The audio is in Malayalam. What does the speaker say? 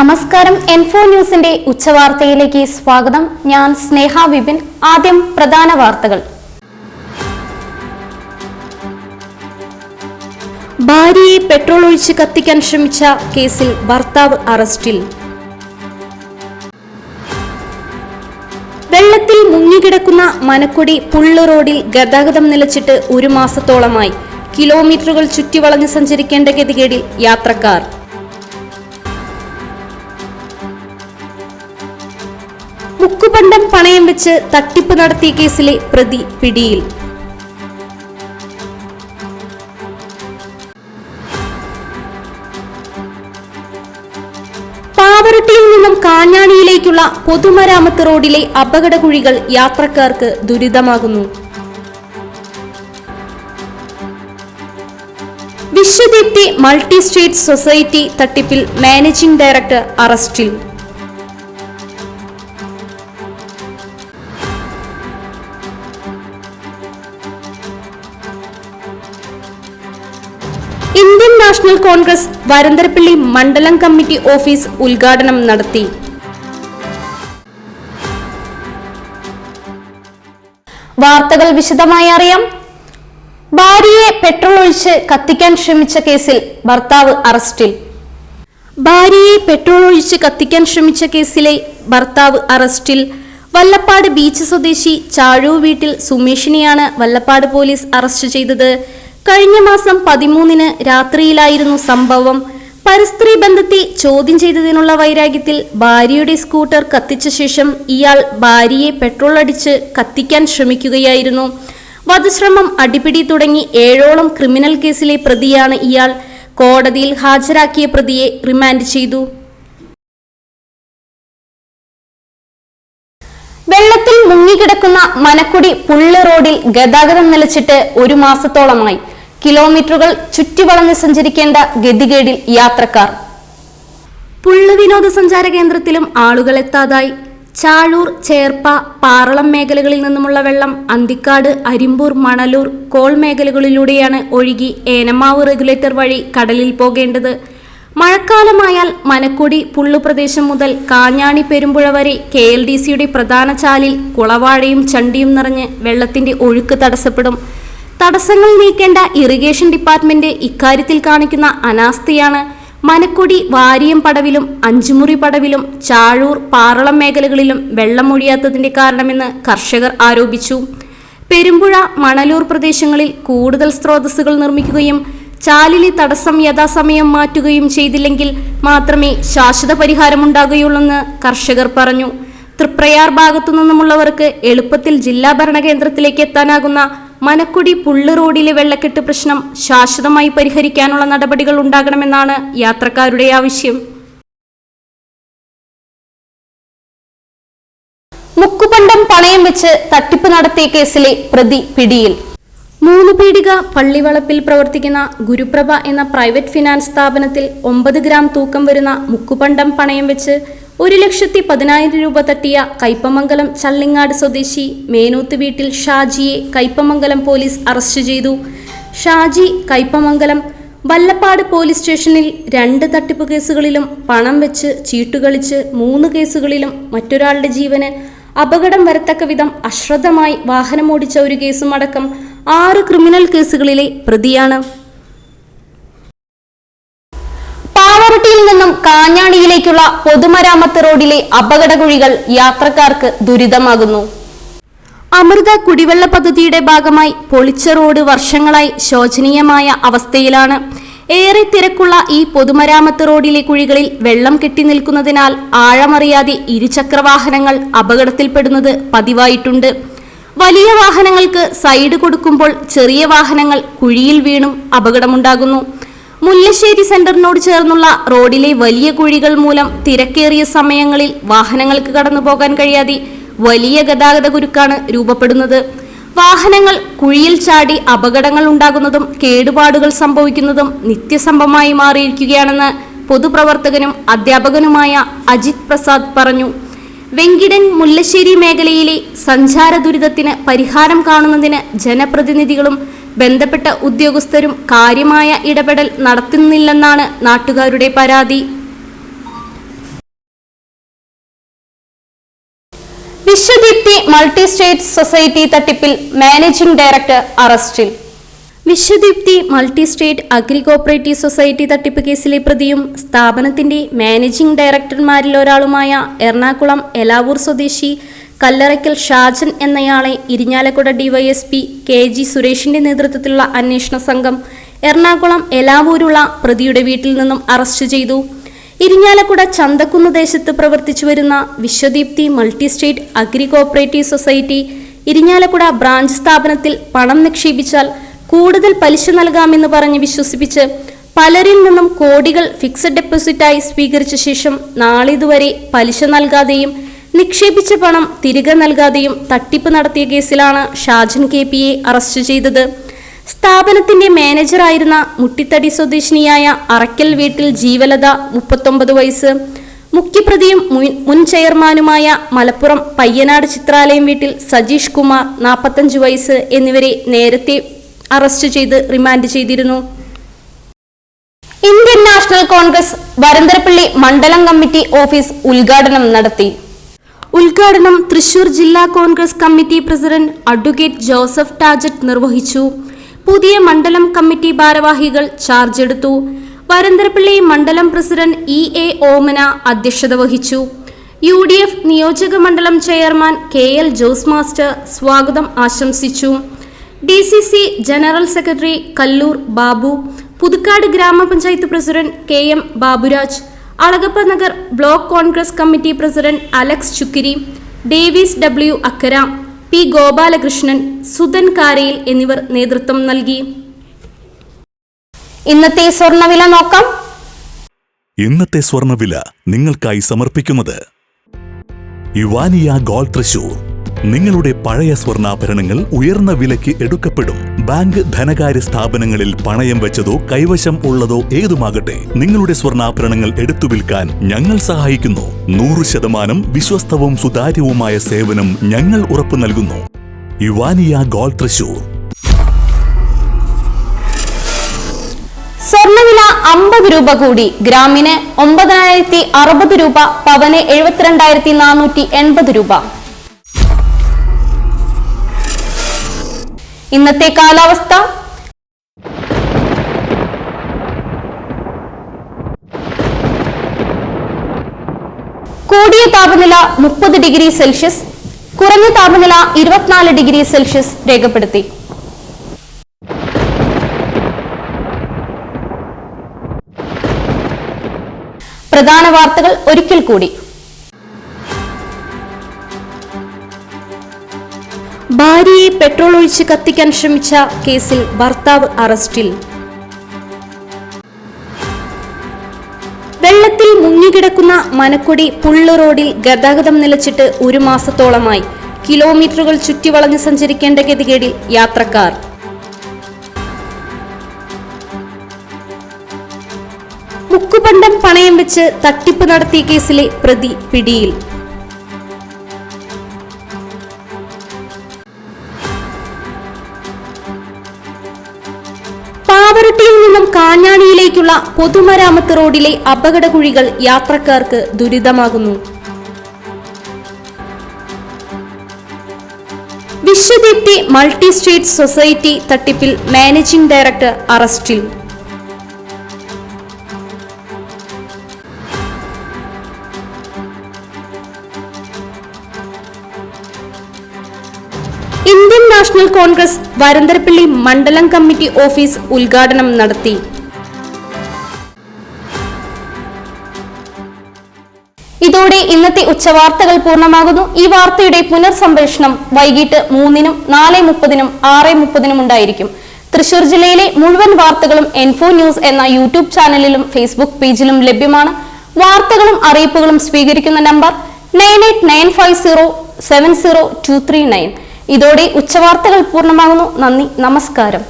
നമസ്കാരം. N4 ന്യൂസിന്റെ ഉച്ചവാർത്തയിലേക്ക് സ്വാഗതം. ഞാൻ സ്നേഹ വിപിൻ. ആദ്യം പ്രധാന വാർത്തകൾ. ഭാര്യയെ പെട്രോൾ ഒഴിച്ച് കത്തിക്കാൻ ശ്രമിച്ച കേസിൽ ഭർത്താവ് അറസ്റ്റിൽ. വെള്ളത്തിൽ മുങ്ങിക്കിടക്കുന്ന മനക്കൊടി പുള്ള് റോഡിൽ ഗതാഗതം നിലച്ചിട്ട് ഒരു മാസത്തോളമായി. കിലോമീറ്ററുകൾ ചുറ്റിവളഞ്ഞ് സഞ്ചരിക്കേണ്ട ഗതികേടിൽ യാത്രക്കാർ. മുക്കുപണ്ടം പണയം വെച്ച് തട്ടിപ്പ് നടത്തിയ കേസിലെ പ്രതി പിടിയിൽ. പാവറട്ടിയിൽ നിന്നും കാഞ്ഞാണിയിലേക്കുള്ള പൊതുമരാമത്ത് റോഡിലെ അപകടകുഴികൾ യാത്രക്കാർക്ക് ദുരിതമാകുന്നു. വിശ്വദീപ്തി മൾട്ടി സ്റ്റേറ്റ് സൊസൈറ്റി തട്ടിപ്പിൽ മാനേജിംഗ് ഡയറക്ടർ അറസ്റ്റിൽ. ഇന്ത്യൻ നാഷണൽ കോൺഗ്രസ് വരന്തരപ്പള്ളി മണ്ഡലം കമ്മിറ്റി ഓഫീസ് ഉദ്ഘാടനം നടത്തി. വാർത്തകൾ വിശദമായി അറിയാം. ഭാര്യയെ പെട്രോൾ ഒഴിച്ച് കത്തിക്കാൻ ശ്രമിച്ച കേസിൽ ഭർത്താവ് അറസ്റ്റിൽ. ഭാര്യയെ പെട്രോൾ ഒഴിച്ച് കത്തിക്കാൻ ശ്രമിച്ച കേസിലെ ഭർത്താവ് അറസ്റ്റിൽ. വല്ലപ്പാട് ബീച്ച് സ്വദേശി ചാഴൂർ വീട്ടിൽ സുമേഷിനെയാണ് വല്ലപ്പാട് പോലീസ് അറസ്റ്റ് ചെയ്തത്. കഴിഞ്ഞ മാസം 13-ന് രാത്രിയിലായിരുന്നു സംഭവം. പരസ്ത്രീ ബന്ധത്തെ ചോദ്യം ചെയ്തതിനുള്ള വൈരാഗ്യത്തിൽ ഭാര്യയുടെ സ്കൂട്ടർ കത്തിച്ച ശേഷം ഇയാൾ ഭാര്യയെ പെട്രോൾ അടിച്ച് കത്തിക്കാൻ ശ്രമിക്കുകയായിരുന്നു. വധശ്രമം, അടിപിടി തുടങ്ങി 7ഓളം ക്രിമിനൽ കേസിലെ പ്രതിയാണ് ഇയാൾ. കോടതിയിൽ ഹാജരാക്കിയ പ്രതിയെ റിമാൻഡ് ചെയ്തു. വെള്ളത്തിൽ മുങ്ങിക്കിടക്കുന്ന മനക്കൊടി പുള്ള് റോഡിൽ ഗതാഗതം നിലച്ചിട്ട് ഒരു മാസത്തോളമായി. കിലോമീറ്ററുകൾ ചുറ്റിവളഞ്ഞ് സഞ്ചരിക്കേണ്ട ഗതികേടിൽ യാത്രക്കാർ. പുള്ള് വിനോദസഞ്ചാര കേന്ദ്രത്തിലും ആളുകൾ എത്താതായി. ചാഴൂർ, ചേർപ്പ, പാറളം മേഖലകളിൽ നിന്നുമുള്ള വെള്ളം അന്തിക്കാട്, അരിമ്പൂർ, മണലൂർ, കോൾ മേഖലകളിലൂടെയാണ് ഒഴുകി ഏനമാവ് റെഗുലേറ്റർ വഴി കടലിൽ പോകേണ്ടത്. മഴക്കാലമായാൽ മനക്കൊടി പുള്ളു പ്രദേശം മുതൽ കാഞ്ഞാണി പെരുമ്പുഴ വരെ KLDCയുടെ പ്രധാന ചാലിൽ കുളവാഴയും ചണ്ടിയും നിറഞ്ഞ് വെള്ളത്തിന്റെ ഒഴുക്ക് തടസ്സപ്പെടും. തടസ്സങ്ങൾ നീക്കേണ്ട ഇറിഗേഷൻ ഡിപ്പാർട്ട്മെന്റ് ഇക്കാര്യത്തിൽ കാണിക്കുന്ന അനാസ്ഥയാണ് മനക്കൊടി വാരിയം പടവിലും അഞ്ചുമുറി പടവിലും ചാഴൂർ, പാറളം മേഖലകളിലും വെള്ളമൊഴിയാത്തതിന്റെ കാരണമെന്ന് കർഷകർ ആരോപിച്ചു. പെരുമ്പുഴ, മണലൂർ പ്രദേശങ്ങളിൽ കൂടുതൽ സ്രോതസ്സുകൾ നിർമ്മിക്കുകയും ചാലിലെ തടസ്സം യഥാസമയം മാറ്റുകയും ചെയ്തില്ലെങ്കിൽ മാത്രമേ ശാശ്വത പരിഹാരമുണ്ടാകുകയുള്ളൂവെന്ന് കർഷകർ പറഞ്ഞു. തൃപ്രയാർ ഭാഗത്തു നിന്നുമുള്ളവർക്ക് എളുപ്പത്തിൽ ജില്ലാ ഭരണകേന്ദ്രത്തിലേക്ക് എത്താനാകുന്ന മനക്കൊടി പുള്ള് റോഡിലെ വെള്ളക്കെട്ട് പ്രശ്നം ശാശ്വതമായി പരിഹരിക്കാനുള്ള നടപടികൾ ഉണ്ടാകണമെന്നാണ് യാത്രക്കാരുടെ ആവശ്യം. മുക്കുപണ്ടം പണയം വെച്ച് തട്ടിപ്പ് നടത്തിയ കേസിലെ പ്രതി പിടിയിൽ. 3 പീടിക പള്ളിവളപ്പിൽ പ്രവർത്തിക്കുന്ന ഗുരുപ്രഭ എന്ന പ്രൈവറ്റ് ഫിനാൻസ് സ്ഥാപനത്തിൽ 9 ഗ്രാം തൂക്കം വരുന്ന മുക്കുപണ്ടം പണയം വെച്ച് 1,10,000 രൂപ തട്ടിയ കയ്പമംഗലം ചള്ളിങ്ങാട് സ്വദേശി മേനൂത്ത് വീട്ടിൽ ഷാജിയെ കയ്പമംഗലം പോലീസ് അറസ്റ്റ് ചെയ്തു. ഷാജി കയ്പമംഗലം വല്ലപ്പാട് പോലീസ് സ്റ്റേഷനിൽ 2 തട്ടിപ്പ് കേസുകളിലും പണം വെച്ച് ചീട്ടുകളിച്ച് 3 കേസുകളിലും മറ്റൊരാളുടെ ജീവന് അപകടം വരത്തക്ക വിധം അശ്രദ്ധമായി വാഹനമോടിച്ച ഒരു കേസും അടക്കം 6 ക്രിമിനൽ കേസുകളിലെ പ്രതിയാണ്. പാവറട്ടിയിൽ നിന്നും കാഞ്ഞാണിയിലേക്കുള്ള പൊതുമരാമത്ത് റോഡിലെ അപകടകുഴികൾ യാത്രക്കാർക്ക് ദുരിതമാകുന്നു. അമൃത കുടിവെള്ള പദ്ധതിയുടെ ഭാഗമായി പൊളിച്ച റോഡ് വർഷങ്ങളായി ശോചനീയമായ അവസ്ഥയിലാണ്. ഏറെ തിരക്കുള്ള ഈ പൊതുമരാമത്ത് റോഡിലെ കുഴികളിൽ വെള്ളം കെട്ടി നിൽക്കുന്നതിനാൽ ആഴമറിയാതെ ഇരുചക്രവാഹനങ്ങൾ അപകടത്തിൽപ്പെടുന്നത് പതിവായിട്ടുണ്ട്. വലിയ വാഹനങ്ങൾക്ക് സൈഡ് കൊടുക്കുമ്പോൾ ചെറിയ വാഹനങ്ങൾ കുഴിയിൽ വീണും അപകടമുണ്ടാകുന്നു. മുല്ലശ്ശേരി സെന്ററിനോട് ചേർന്നുള്ള റോഡിലെ വലിയ കുഴികൾ മൂലം തിരക്കേറിയ സമയങ്ങളിൽ വാഹനങ്ങൾക്ക് കടന്നു പോകാൻ കഴിയാതെ വലിയ ഗതാഗത കുരുക്കാണ് രൂപപ്പെടുന്നത്. വാഹനങ്ങൾ കുഴിയിൽ ചാടി അപകടങ്ങൾ ഉണ്ടാകുന്നതും കേടുപാടുകൾ സംഭവിക്കുന്നതും നിത്യസംഭവമായി മാറിയിരിക്കുകയാണെന്ന് പൊതുപ്രവർത്തകനും അധ്യാപകനുമായ അജിത് പ്രസാദ് പറഞ്ഞു. വെങ്കിടൻ മുല്ലശ്ശേരി മേഖലയിലെ സഞ്ചാര ദുരിതത്തിന് പരിഹാരം കാണുന്നതിന് ജനപ്രതിനിധികളും ബന്ധപ്പെട്ട ഉദ്യോഗസ്ഥരും കാര്യമായ ഇടപെടൽ നടത്തുന്നില്ലെന്നാണ് നാട്ടുകാരുടെ പരാതി. വിശ്വദീപ്തി മൾട്ടി സ്റ്റേറ്റ് സൊസൈറ്റി തട്ടിപ്പിൽ മാനേജിംഗ് ഡയറക്ടർ അറസ്റ്റിൽ. Vishwadeepthi multi state agri cooperative society തട്ടിപ്പ് കേസിലെ പ്രതിയും സ്ഥാപനത്തിന്റെ മാനേജിംഗ് ഡയറക്ടർമാരിൽ ഒരാളുമായ എറണാകുളം എലാവൂർ സ്വദേശി കല്ലറയ്ക്കൽ ഷാജൻ എന്നയാളെ ഇരിഞ്ഞാലക്കുട ഡിവൈഎസ്പി KG സുരേഷിന്റെ നേതൃത്വത്തിലുള്ള അന്വേഷണ സംഘം എറണാകുളം എലാവൂരുള്ള പ്രതിയുടെ വീട്ടിൽ നിന്നും അറസ്റ്റ് ചെയ്തു. ഇരിഞ്ഞാലക്കുട ചന്തക്കുന്ന് ദേശത്ത് പ്രവർത്തിച്ചു വരുന്ന Vishwadeepthi multi state agri cooperative society Irinjalakuda branch സ്ഥാപനത്തിൽ പണം നിക്ഷേപിച്ചാൽ കൂടുതൽ പലിശ നൽകാമെന്ന് പറഞ്ഞ് വിശ്വസിപ്പിച്ച് പലരിൽ നിന്നും കോടികൾ ഫിക്സഡ് ഡെപ്പോസിറ്റായി സ്വീകരിച്ച ശേഷം നാളിതുവരെ പലിശ നൽകാതെയും നിക്ഷേപിച്ച പണം തിരികെ നൽകാതെയും തട്ടിപ്പ് നടത്തിയ കേസിലാണ് ഷാജൻ KPയെ അറസ്റ്റ് ചെയ്തത്. സ്ഥാപനത്തിന്റെ മാനേജറായിരുന്ന മുട്ടിത്തടി സ്വദേശിനിയായ അറക്കൽ വീട്ടിൽ ജീവലത 39 വയസ്സ്, മുഖ്യപ്രതിയും മുൻ ചെയർമാനുമായ മലപ്പുറം പയ്യനാട് ചിത്രാലയം വീട്ടിൽ സജീഷ് കുമാർ 45 വയസ്സ് എന്നിവരെ നേരത്തെ അറസ്റ്റ് ചെയ്ത് റിമാൻഡ് ചെയ്തിരുന്നു. ഇന്ത്യൻ നാഷണൽ കോൺഗ്രസ് വരന്തരപ്പള്ളി മണ്ഡലം കമ്മിറ്റി ഓഫീസ് ഉദ്ഘാടനം നടത്തി. ഉദ്ഘാടനം തൃശൂർ ജില്ലാ Congress committee president advocate Joseph Tajet നിർവഹിച്ചു. പുതിയ മണ്ഡലം കമ്മിറ്റി ഭാരവാഹികൾ ചാർജ് എടുത്തു. വരന്തരപ്പള്ളി മണ്ഡലം പ്രസിഡന്റ് EA ഓമന അധ്യക്ഷത വഹിച്ചു. UDF നിയോജക മണ്ഡലം ചെയർമാൻ KL ജോസ് മാസ്റ്റർ സ്വാഗതം ആശംസിച്ചു. DCC general secretary Kallur Babu, Puthukkad gramapanchayat president KM Baburaj, Alagappa Nagar block Congress committee president Alex Chukkiri, Davis W Akkara, P Gopalakrishnan, Sudhan Karayil എന്നിവർ നേതൃത്വം നൽകി. ഇന്നത്തെ സ്വർണ്ണവില നോക്കാം. ഇന്നത്തെ സ്വർണ്ണവില നിങ്ങൾക്കായി സമർപ്പിക്കുന്നത് ഇവാനിയ ഗോൾഡ് തൃശൂർ. നിങ്ങളുടെ പഴയ സ്വർണ്ണാഭരണങ്ങൾ ഉയർന്ന വിലയ്ക്ക് എടുക്കപ്പെടും. ബാങ്ക്, ധനകാര്യ സ്ഥാപനങ്ങളിൽ പണയം വെച്ചതോ കൈവശം ഉള്ളതോ ഏതുമാകട്ടെ, നിങ്ങളുടെ സ്വർണ്ണാഭരണങ്ങൾ എടുത്തു വിൽക്കാൻ ഞങ്ങൾ സഹായിക്കുന്നു. 100% വിശ്വസ്തവും സുതാര്യവുമായ സേവനം ഞങ്ങൾ ഉറപ്പു നൽകുന്നു. ഇവാനിയ ഗോൾഡ് തൃശൂർ. സ്വർണ്ണവില 50 രൂപ കൂടി. ഗ്രാമിന് 9,060 രൂപ, പവന് 72,480 രൂപ. ഇന്നത്തെ കാലാവസ്ഥ. കൂടിയ താപനില 30 ഡിഗ്രി സെൽഷ്യസ്, കുറഞ്ഞ താപനില 24 ഡിഗ്രി സെൽഷ്യസ് രേഖപ്പെടുത്തി. പ്രധാന വാർത്തകൾ ഒരിക്കൽ കൂടി. ഭാര്യയെ പെട്രോൾ ഒഴിച്ച് കത്തിക്കാൻ ശ്രമിച്ച കേസിൽ ഭർത്താവ് അറസ്റ്റിൽ. വെള്ളത്തിൽ മുങ്ങിക്കിടക്കുന്ന മനക്കൊടി പുള്ള് റോഡിൽ ഗതാഗതം നിലച്ചിട്ട് 1 മാസത്തോളമായി. കിലോമീറ്ററുകൾ ചുറ്റിവളഞ്ഞ് സഞ്ചരിക്കേണ്ട ഗതികേടിൽ യാത്രക്കാർ. മുക്കുപണ്ടം പണയം വെച്ച് തട്ടിപ്പ് നടത്തിയ കേസിലെ പ്രതി പിടിയിൽ. പാവറട്ടിയിൽ നിന്നും കാഞ്ഞാണിയിലേക്കുള്ള പൊതുമരാമത്ത് റോഡിലെ അപകടകുഴികൾ യാത്രക്കാർക്ക് ദുരിതമാകുന്നു. വിശ്വദീപ്തി മൾട്ടി സ്റ്റേറ്റ് സൊസൈറ്റി തട്ടിപ്പിൽ മാനേജിംഗ് ഡയറക്ടർ അറസ്റ്റിൽ. ഇന്ത്യൻ നാഷണൽ കോൺഗ്രസ് വരന്തരപ്പള്ളി മണ്ഡലം കമ്മിറ്റി ഓഫീസ് ഉദ്ഘാടനം നടത്തി. ഇതോടെ ഇന്നത്തെ ഉച്ചവാർത്തകൾ പൂർണ്ണമാകുന്നു. ഈ വാർത്തയുടെ പുനർസംപ്രേഷണം വൈകിട്ട് 3-നും 4:30-നും 6:30-നും ഉണ്ടായിരിക്കും. തൃശൂർ ജില്ലയിലെ മുഴുവൻ വാർത്തകളും N4 ന്യൂസ് എന്ന യൂട്യൂബ് ചാനലിലും ഫേസ്ബുക്ക് പേജിലും ലഭ്യമാണ്. വാർത്തകളും അറിയിപ്പുകളും സ്വീകരിക്കുന്ന നമ്പർ 9895070239. ഇതോടെ ഉച്ചവാർത്തകൾ പൂർണ്ണമാകുന്നു. നന്ദി, നമസ്കാരം.